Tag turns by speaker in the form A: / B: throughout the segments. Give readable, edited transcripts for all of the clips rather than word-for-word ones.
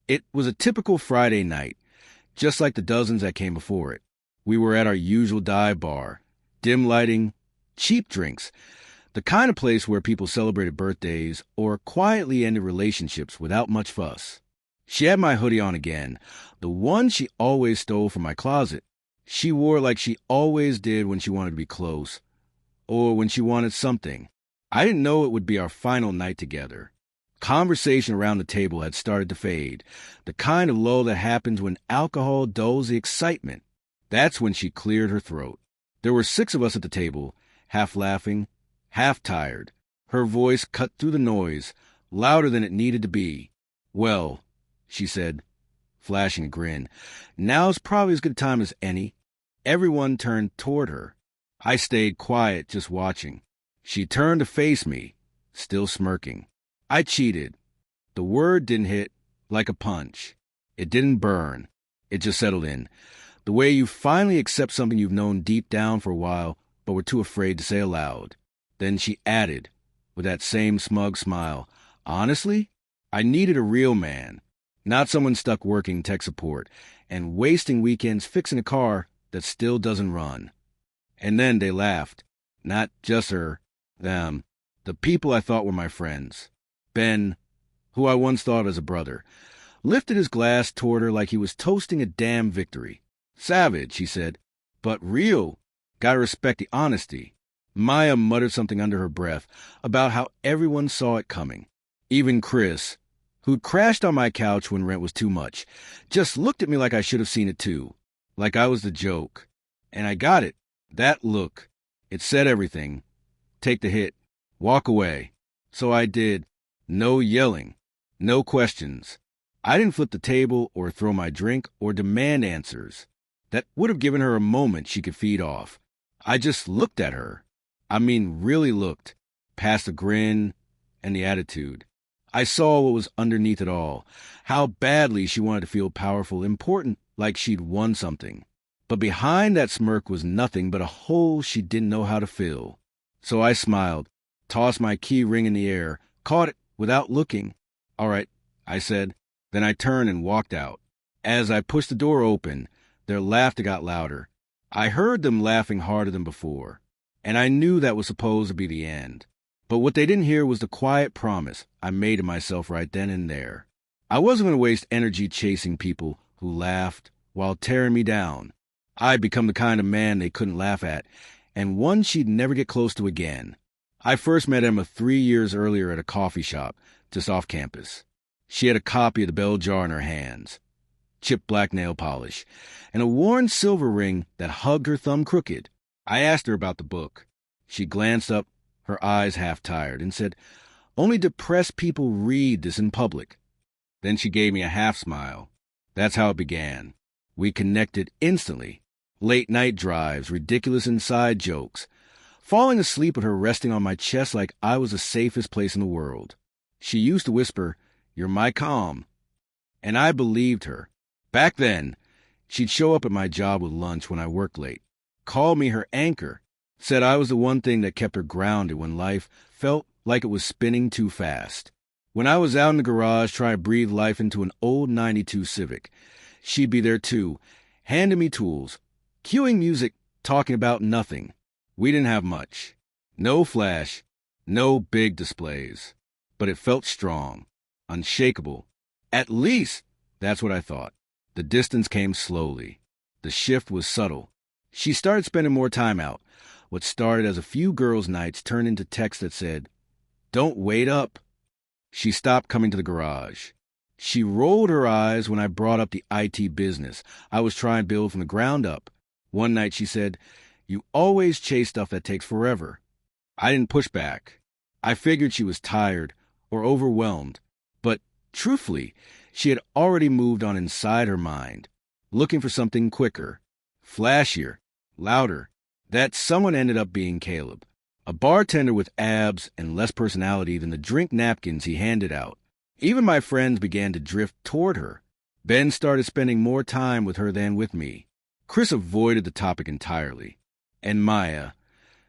A: It was a typical Friday night, just like the dozens that came before it. We were at our usual dive bar, dim lighting, cheap drinks, the kind of place where people celebrated birthdays or quietly ended relationships without much fuss. She had my hoodie on again, the one she always stole from my closet. She wore it like she always did when she wanted to be close, or when she wanted something. I didn't know it would be our final night together. Conversation around the table had started to fade, the kind of lull that happens when alcohol dulls the excitement. That's when she cleared her throat. There were 6 of us at the table, half laughing, half tired. Her voice cut through the noise, louder than it needed to be. "Well," she said, flashing a grin, "now's probably as good a time as any." Everyone turned toward her. I stayed quiet, just watching. She turned to face me, still smirking. I cheated. The word didn't hit like a punch. It didn't burn. It just settled in. The way you finally accept something you've known deep down for a while, but were too afraid to say aloud. Then she added, with that same smug smile, "Honestly, I needed a real man, not someone stuck working tech support and wasting weekends fixing a car that still doesn't run." And then they laughed. Not just her, them, the people I thought were my friends. Ben, who I once thought as a brother, lifted his glass toward her like he was toasting a damn victory. "Savage," he said, "but real. Gotta respect the honesty." Maya muttered something under her breath about how everyone saw it coming. Even Chris, who'd crashed on my couch when rent was too much, just looked at me like I should have seen it too, like I was the joke. And I got it. That look. It said everything. Take the hit. Walk away. So I did. No yelling. No questions. I didn't flip the table or throw my drink or demand answers. That would have given her a moment she could feed off. I just looked at her. I mean, really looked. Past the grin and the attitude. I saw what was underneath it all. How badly she wanted to feel powerful, important, like she'd won something. But behind that smirk was nothing but a hole she didn't know how to fill. So I smiled, tossed my key ring in the air, caught it without looking. "All right," I said. Then I turned and walked out. As I pushed the door open, their laughter got louder. I heard them laughing harder than before, and I knew that was supposed to be the end. But what they didn't hear was the quiet promise I made to myself right then and there. I wasn't going to waste energy chasing people who laughed while tearing me down. I'd become the kind of man they couldn't laugh at, and one she'd never get close to again. I first met Emma 3 years earlier at a coffee shop just off campus. She had a copy of the Bell Jar in her hands, chipped black nail polish, and a worn silver ring that hugged her thumb crooked. I asked her about the book. She glanced up, her eyes half tired, and said, "Only depressed people read this in public." Then she gave me a half smile. That's how it began. We connected instantly. Late night drives, ridiculous inside jokes. Falling asleep with her resting on my chest like I was the safest place in the world. She used to whisper, "You're my calm." And I believed her. Back then, she'd show up at my job with lunch when I worked late, called me her anchor, said I was the one thing that kept her grounded when life felt like it was spinning too fast. When I was out in the garage trying to breathe life into an old '92 Civic, she'd be there too, handing me tools, cueing music, talking about nothing. We didn't have much. No flash, no big displays. But it felt strong, unshakable. At least, that's what I thought. The distance came slowly. The shift was subtle. She started spending more time out. What started as a few girls' nights turned into texts that said, "Don't wait up." She stopped coming to the garage. She rolled her eyes when I brought up the IT business I was trying to build from the ground up. One night she said, "You always chase stuff that takes forever." I didn't push back. I figured she was tired or overwhelmed. But truthfully, she had already moved on inside her mind, looking for something quicker, flashier, louder. That someone ended up being Caleb, a bartender with abs and less personality than the drink napkins he handed out. Even my friends began to drift toward her. Ben started spending more time with her than with me. Chris avoided the topic entirely. And Maya,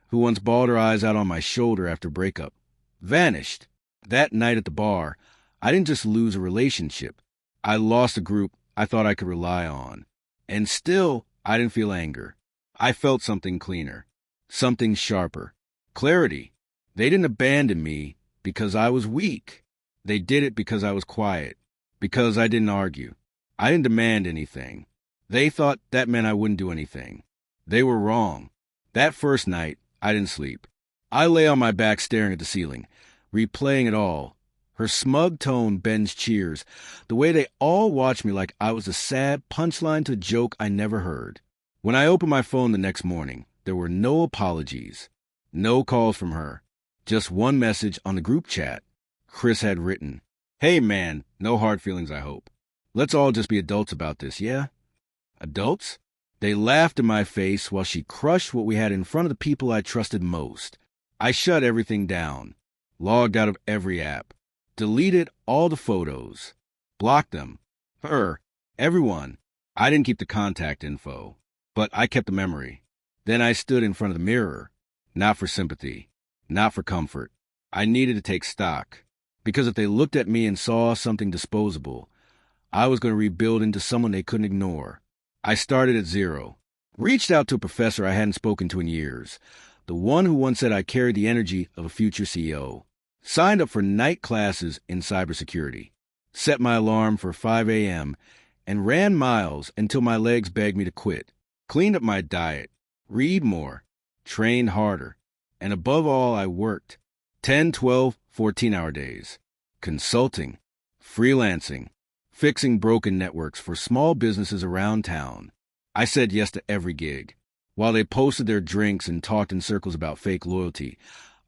A: who once bawled her eyes out on my shoulder after breakup, vanished. That night at the bar, I didn't just lose a relationship. I lost a group I thought I could rely on. And still, I didn't feel anger. I felt something cleaner, something sharper. Clarity. They didn't abandon me because I was weak. They did it because I was quiet, because I didn't argue. I didn't demand anything. They thought that meant I wouldn't do anything. They were wrong. That first night, I didn't sleep. I lay on my back staring at the ceiling, replaying it all. Her smug tone, Ben's cheers, the way they all watched me like I was a sad punchline to a joke I never heard. When I opened my phone the next morning, there were no apologies, no calls from her, just one message on the group chat. Chris had written, "Hey man, no hard feelings I hope. Let's all just be adults about this, yeah?" Adults? They laughed in my face while she crushed what we had in front of the people I trusted most. I shut everything down, logged out of every app, deleted all the photos, blocked them. Her, everyone. I didn't keep the contact info, but I kept the memory. Then I stood in front of the mirror, not for sympathy, not for comfort. I needed to take stock, because if they looked at me and saw something disposable, I was going to rebuild into someone they couldn't ignore. I started at zero, reached out to a professor I hadn't spoken to in years, the one who once said I carried the energy of a future CEO, signed up for night classes in cybersecurity, set my alarm for 5 a.m., and ran miles until my legs begged me to quit, cleaned up my diet, read more, trained harder, and above all, I worked 10, 12, 14-hour days, consulting, freelancing, fixing broken networks for small businesses around town. I said yes to every gig. While they posted their drinks and talked in circles about fake loyalty,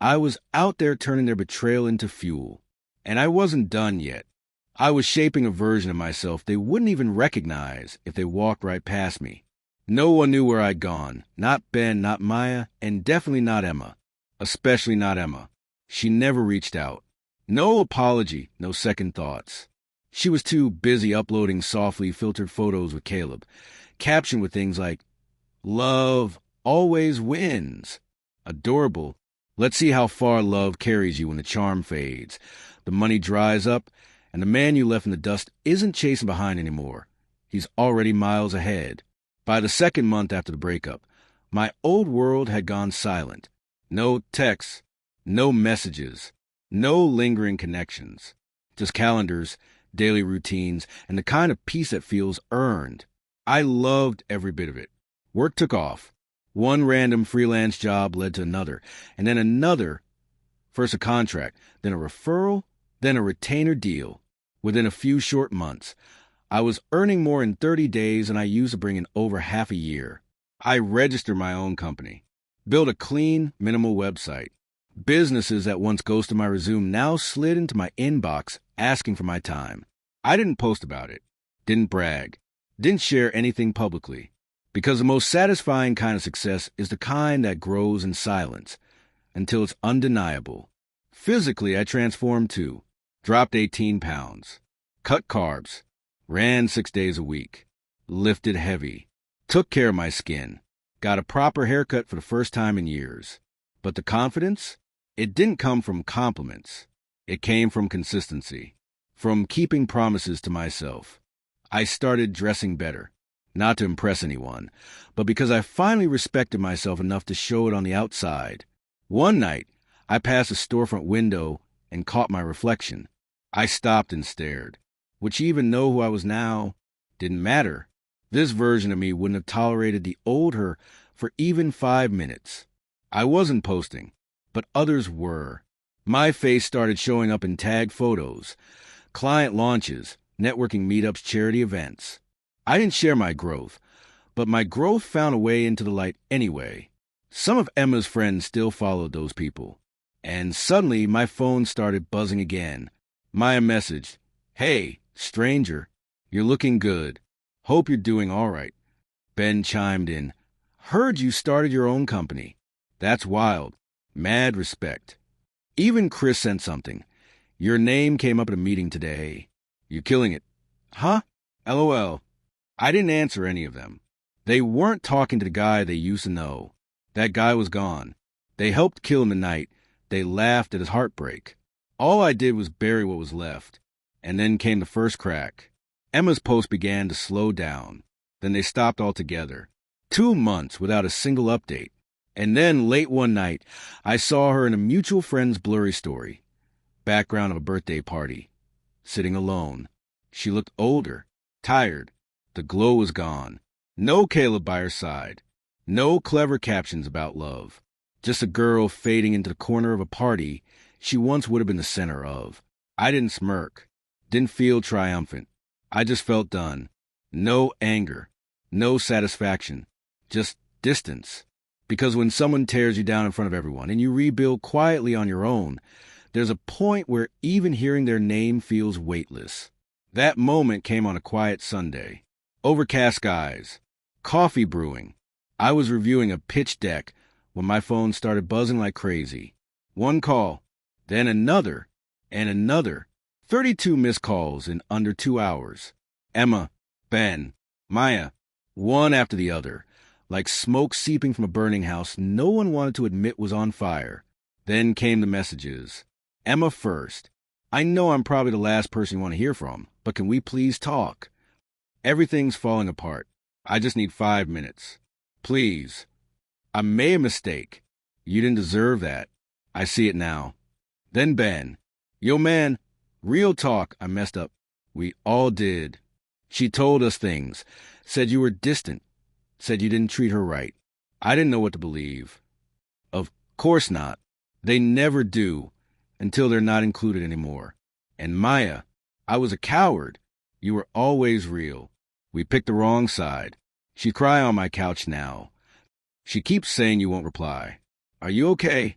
A: I was out there turning their betrayal into fuel. And I wasn't done yet. I was shaping a version of myself they wouldn't even recognize if they walked right past me. No one knew where I'd gone. Not Ben, not Maya, and definitely not Emma. Especially not Emma. She never reached out. No apology, no second thoughts. She was too busy uploading softly filtered photos with Caleb, captioned with things like, "Love always wins." Adorable. Let's see how far love carries you when the charm fades, the money dries up, and the man you left in the dust isn't chasing behind anymore. He's already miles ahead. By the second month after the breakup, my old world had gone silent. No texts, no messages, no lingering connections. Just calendars, daily routines, and the kind of peace that feels earned. I loved every bit of it. Work took off. One random freelance job led to another, and then another. First a contract, then a referral, then a retainer deal. Within a few short months, I was earning more in 30 days than I used to bring in over half a year. I registered my own company, built a clean, minimal website. Businesses that once ghosted my resume now slid into my inbox asking for my time. I didn't post about it, didn't brag, didn't share anything publicly, because the most satisfying kind of success is the kind that grows in silence until it's undeniable. Physically, I transformed too, dropped 18 pounds, cut carbs, ran 6 days a week, lifted heavy, took care of my skin, got a proper haircut for the first time in years. But the confidence? It didn't come from compliments. It came from consistency, from keeping promises to myself. I started dressing better, not to impress anyone, but because I finally respected myself enough to show it on the outside. One night, I passed a storefront window and caught my reflection. I stopped and stared. Would she even know who I was now? Didn't matter. This version of me wouldn't have tolerated the old her for even 5 minutes. I wasn't posting, but others were. My face started showing up in tagged photos, client launches, networking meetups, charity events. I didn't share my growth, but my growth found a way into the light anyway. Some of Emma's friends still followed those people. And suddenly my phone started buzzing again. Maya messaged, "Hey, stranger, you're looking good. Hope you're doing all right." Ben chimed in, "Heard you started your own company. That's wild. Mad respect." Even Chris sent something. "Your name came up at a meeting today. You're killing it." Huh? LOL. I didn't answer any of them. They weren't talking to the guy they used to know. That guy was gone. They helped kill him tonight. They laughed at his heartbreak. All I did was bury what was left. And then came the first crack. Emma's post began to slow down. Then they stopped altogether. 2 months without a single update. And then, late one night, I saw her in a mutual friend's blurry story. Background of a birthday party. Sitting alone. She looked older, tired. The glow was gone. No Caleb by her side. No clever captions about love. Just a girl fading into the corner of a party she once would have been the center of. I didn't smirk. Didn't feel triumphant. I just felt done. No anger. No satisfaction. Just distance. Because when someone tears you down in front of everyone and you rebuild quietly on your own, there's a point where even hearing their name feels weightless. That moment came on a quiet Sunday. Overcast skies. Coffee brewing. I was reviewing a pitch deck when my phone started buzzing like crazy. One call, then another, and another. 32 missed calls in under 2 hours. Emma, Ben, Maya, one after the other. Like smoke seeping from a burning house no one wanted to admit was on fire. Then came the messages. Emma first. I know I'm probably the last person you want to hear from, but can we please talk? Everything's falling apart. I just need 5 minutes. Please. I made a mistake. You didn't deserve that. I see it now. Then Ben. Yo, man. Real talk, I messed up. We all did. She told us things. Said you were distant. Said you didn't treat her right. I didn't know what to believe. Of course not. They never do, until they're not included anymore. And Maya, I was a coward. You were always real. We picked the wrong side. She'd cry on my couch now. She keeps saying you won't reply. Are you okay?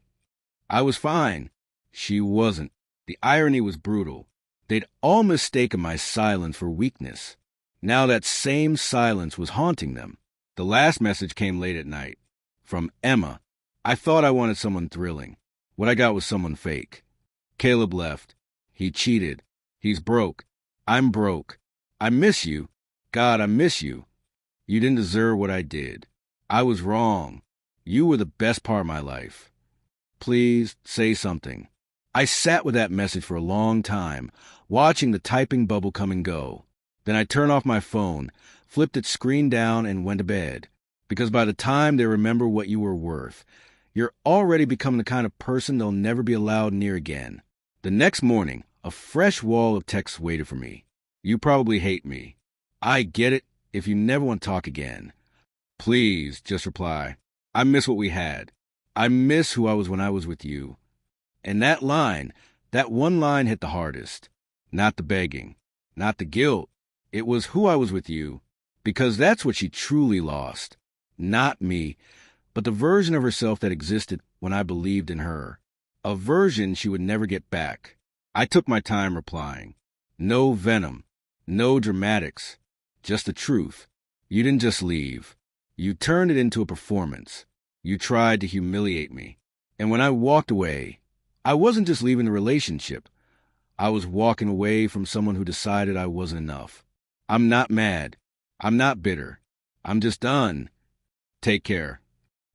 A: I was fine. She wasn't. The irony was brutal. They'd all mistaken my silence for weakness. Now that same silence was haunting them. The last message came late at night. From Emma. I thought I wanted someone thrilling. What I got was someone fake. Caleb left. He cheated. He's broke. I'm broke. I miss you. God, I miss you. You didn't deserve what I did. I was wrong. You were the best part of my life. Please say something. I sat with that message for a long time, watching the typing bubble come and go. Then I turned off my phone, flipped its screen down, and went to bed. Because by the time they remember what you were worth, you're already becoming the kind of person they'll never be allowed near again. The next morning, a fresh wall of texts waited for me. You probably hate me. I get it if you never want to talk again. Please, just reply. I miss what we had. I miss who I was when I was with you. And that one line hit the hardest. Not the begging, not the guilt. It was who I was with you. Because that's what she truly lost. Not me, but the version of herself that existed when I believed in her. A version she would never get back. I took my time replying. No venom, no dramatics, just the truth. You didn't just leave. You turned it into a performance. You tried to humiliate me. And when I walked away, I wasn't just leaving the relationship. I was walking away from someone who decided I wasn't enough. I'm not mad. I'm not bitter. I'm just done. Take care.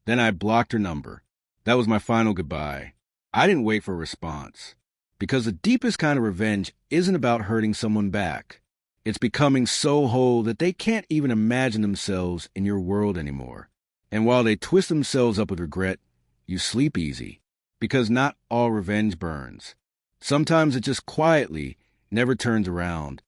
A: Then I blocked her number. That was my final goodbye. I didn't wait for a response. Because the deepest kind of revenge isn't about hurting someone back. It's becoming so whole that they can't even imagine themselves in your world anymore. And while they twist themselves up with regret, you sleep easy. Because not all revenge burns. Sometimes it just quietly never turns around.